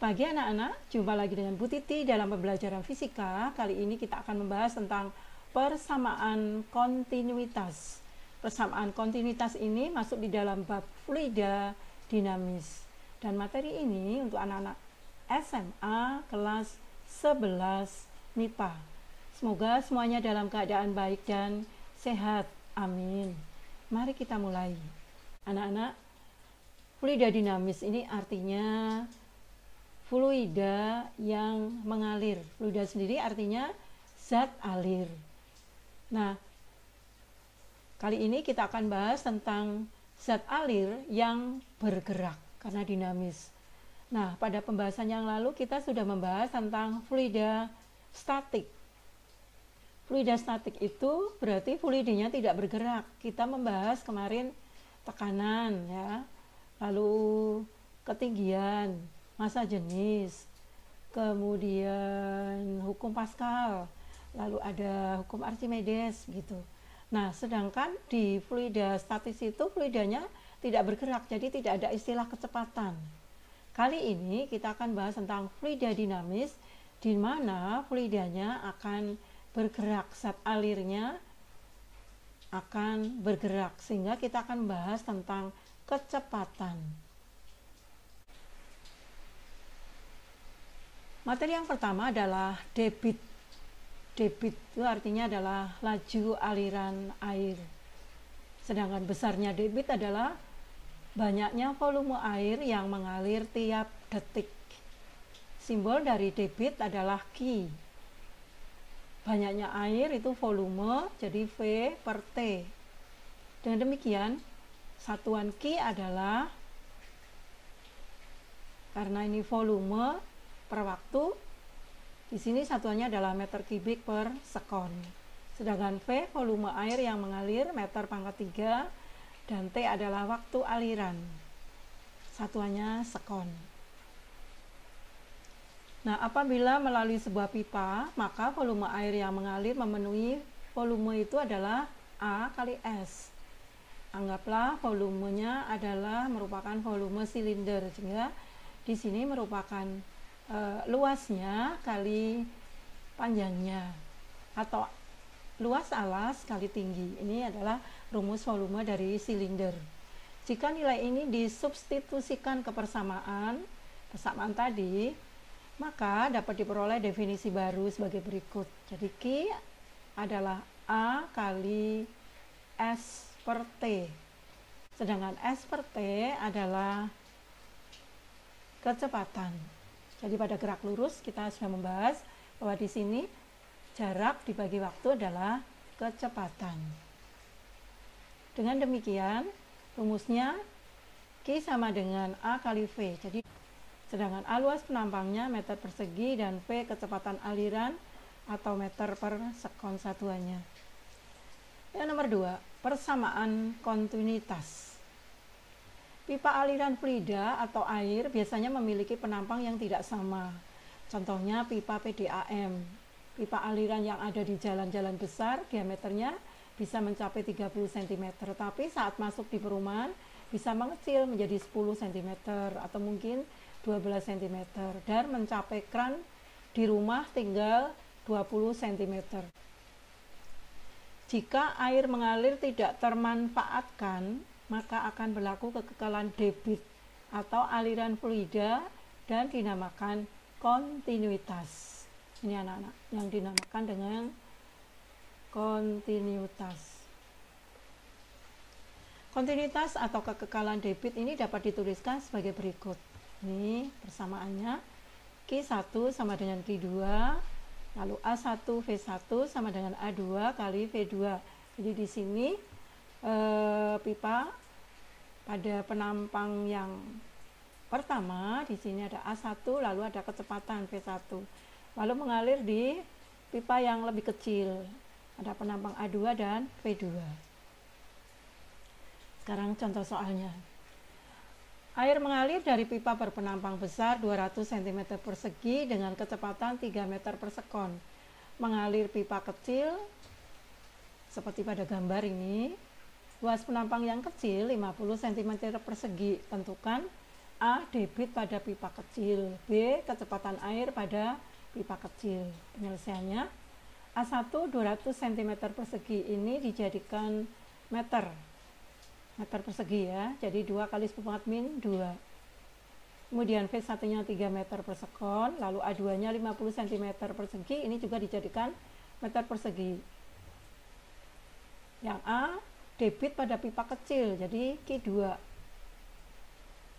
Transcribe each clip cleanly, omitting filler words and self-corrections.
Pagi anak-anak, jumpa lagi dengan Bu Titi dalam pembelajaran fisika. Kali ini kita akan membahas tentang persamaan kontinuitas. Persamaan kontinuitas ini masuk di dalam bab fluida dinamis. Dan materi ini untuk anak-anak SMA kelas 11 MIPA. Semoga semuanya dalam keadaan baik dan sehat. Amin. Mari kita mulai. Anak-anak, fluida dinamis ini artinya fluida yang mengalir. Fluida sendiri artinya zat alir. Nah, kali ini kita akan bahas tentang zat alir yang bergerak karena dinamis. Nah, pada pembahasan yang lalu kita sudah membahas tentang fluida statik. Fluida statik itu berarti fluidanya tidak bergerak. Kita membahas kemarin tekanan ya, lalu ketinggian, massa jenis, kemudian hukum Pascal, lalu ada hukum Archimedes gitu. Nah, sedangkan di fluida statis itu fluidanya tidak bergerak, jadi tidak ada istilah kecepatan. Kali ini kita akan bahas tentang fluida dinamis, di mana fluidanya akan bergerak, zat alirnya akan bergerak, sehingga kita akan bahas tentang kecepatan. Materi yang pertama adalah debit. Debit itu artinya adalah laju aliran air. Sedangkan besarnya debit adalah banyaknya volume air yang mengalir tiap detik. Simbol dari debit adalah Q. Banyaknya air itu volume, jadi V per T. Dengan demikian, satuan Q adalah, karena ini volume per waktu, di sini satuannya adalah meter kubik per sekon. Sedangkan V volume air yang mengalir meter pangkat 3 dan T adalah waktu aliran. Satuannya sekon. Nah, apabila melalui sebuah pipa, maka volume air yang mengalir memenuhi volume itu adalah A kali S. Anggaplah volumenya adalah merupakan volume silinder, sehingga di sini merupakan luasnya kali panjangnya, atau luas alas kali tinggi. Ini adalah rumus volume dari silinder. Jika nilai ini disubstitusikan ke persamaan tadi, maka dapat diperoleh definisi baru sebagai berikut. Jadi Q adalah A kali S per T. Sedangkan S per T adalah kecepatan. Jadi pada gerak lurus kita sudah membahas bahwa di sini jarak dibagi waktu adalah kecepatan. Dengan demikian, rumusnya Q sama dengan A kali V. Jadi sedangkan A luas penampangnya meter persegi dan V kecepatan aliran atau meter per sekon satuannya. Yang nomor 2, persamaan kontinuitas. Pipa aliran fluida atau air biasanya memiliki penampang yang tidak sama. Contohnya pipa PDAM. Pipa aliran yang ada di jalan-jalan besar diameternya bisa mencapai 30 cm, tapi saat masuk di perumahan bisa mengecil menjadi 10 cm atau mungkin 12 cm, dan mencapai kran di rumah tinggal 20 cm. Jika air mengalir tidak termanfaatkan, maka akan berlaku kekekalan debit atau aliran fluida dan dinamakan kontinuitas. Ini anak-anak yang dinamakan dengan kontinuitas. Kontinuitas atau kekekalan debit ini dapat dituliskan sebagai berikut. Ini persamaannya, Q1 sama dengan Q2, lalu A1 V1 sama dengan A2 kali V2. Jadi di sini pipa pada penampang yang pertama, di sini ada A1, lalu ada kecepatan V1. Lalu mengalir di pipa yang lebih kecil, ada penampang A2 dan V2. Sekarang contoh soalnya. Air mengalir dari pipa berpenampang besar 200 cm persegi dengan kecepatan 3 meter per sekon. Mengalir pipa kecil, seperti pada gambar ini, luas penampang yang kecil 50 cm persegi. Tentukan A. Debit pada pipa kecil. B. Kecepatan air pada pipa kecil. Penyelesaiannya, A1 200 cm persegi ini dijadikan meter persegi ya. Jadi 2 kali 10⁻⁻². Kemudian V1 nya 3 meter per sekon, lalu A2 nya 50 cm persegi, ini juga dijadikan meter persegi. Yang A debit pada pipa kecil, jadi Q2.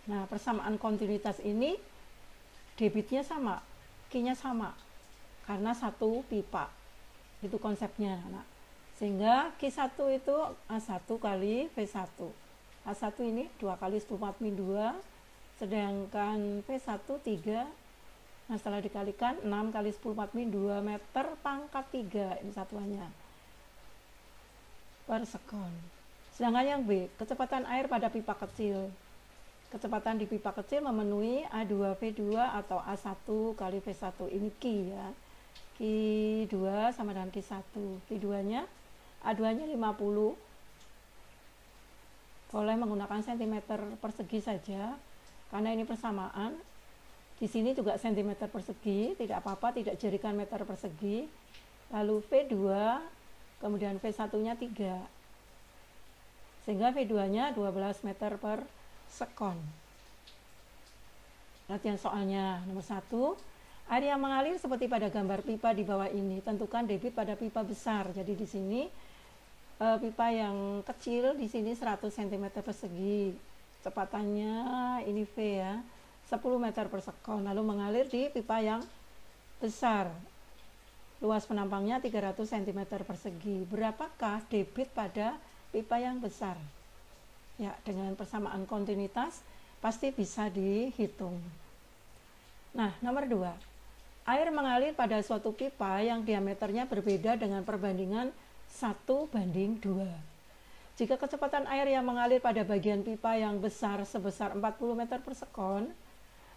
Nah, persamaan kontinuitas ini debitnya sama, Q-nya sama, karena satu pipa. Itu konsepnya. Nah, sehingga Q1 itu A1 kali V1. A1 ini 2 kali 10⁻², sedangkan V1 3. Nah, setelah dikalikan 6 kali 10⁻², meter pangkat 3 ini satuannya per sekon. Sedangkan yang B, kecepatan air pada pipa kecil. Kecepatan di pipa kecil memenuhi A2V2 atau A1 kali V1. Ini Q ya. Q2 sama dengan Q1. Q2 nya A2 nya 50. Boleh menggunakan cm persegi saja karena ini persamaan. Di sini juga cm persegi, tidak apa-apa, tidak jadikan meter persegi. Lalu V2, kemudian V1 nya 3. Sehingga V2 nya 12 meter per sekon. Latihan soalnya nomor 1. Air yang mengalir seperti pada gambar pipa di bawah ini. Tentukan debit pada pipa besar. Jadi di sini pipa yang kecil di sini 100 cm persegi. Kecepatannya ini V ya, 10 meter per sekon. Lalu mengalir di pipa yang besar. Luas penampangnya 300 cm persegi. Berapakah debit pada pipa yang besar? Ya, dengan persamaan kontinuitas pasti bisa dihitung. Nah, nomor 2. Air mengalir pada suatu pipa yang diameternya berbeda dengan perbandingan 1:2. Jika kecepatan air yang mengalir pada bagian pipa yang besar sebesar 40 meter per sekon,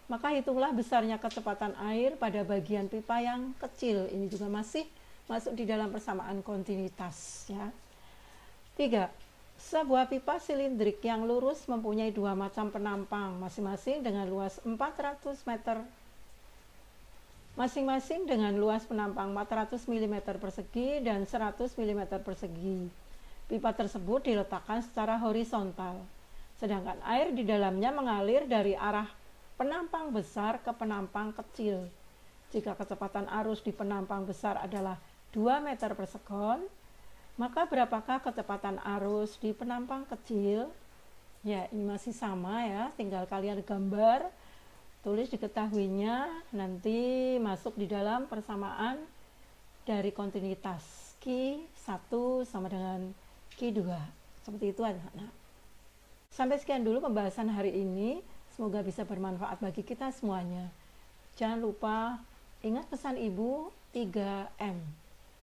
maka hitunglah besarnya kecepatan air pada bagian pipa yang kecil. Ini juga masih masuk di dalam persamaan kontinuitas ya. 3. Sebuah pipa silindrik yang lurus mempunyai 2 macam penampang masing-masing dengan luas 400 meter. Masing-masing dengan luas penampang 400 mm persegi dan 100 mm persegi. Pipa tersebut diletakkan secara horizontal, sedangkan air di dalamnya mengalir dari arah penampang besar ke penampang kecil. Jika kecepatan arus di penampang besar adalah 2 meter per sekon, maka berapakah kecepatan arus di penampang kecil? Ya, ini masih sama ya, tinggal kalian gambar, tulis diketahuinya, nanti masuk di dalam persamaan dari kontinuitas. Q1 sama dengan Q2. Seperti itu anak-anak. Sampai sekian dulu pembahasan hari ini. Semoga bisa bermanfaat bagi kita semuanya. Jangan lupa ingat pesan ibu 3M.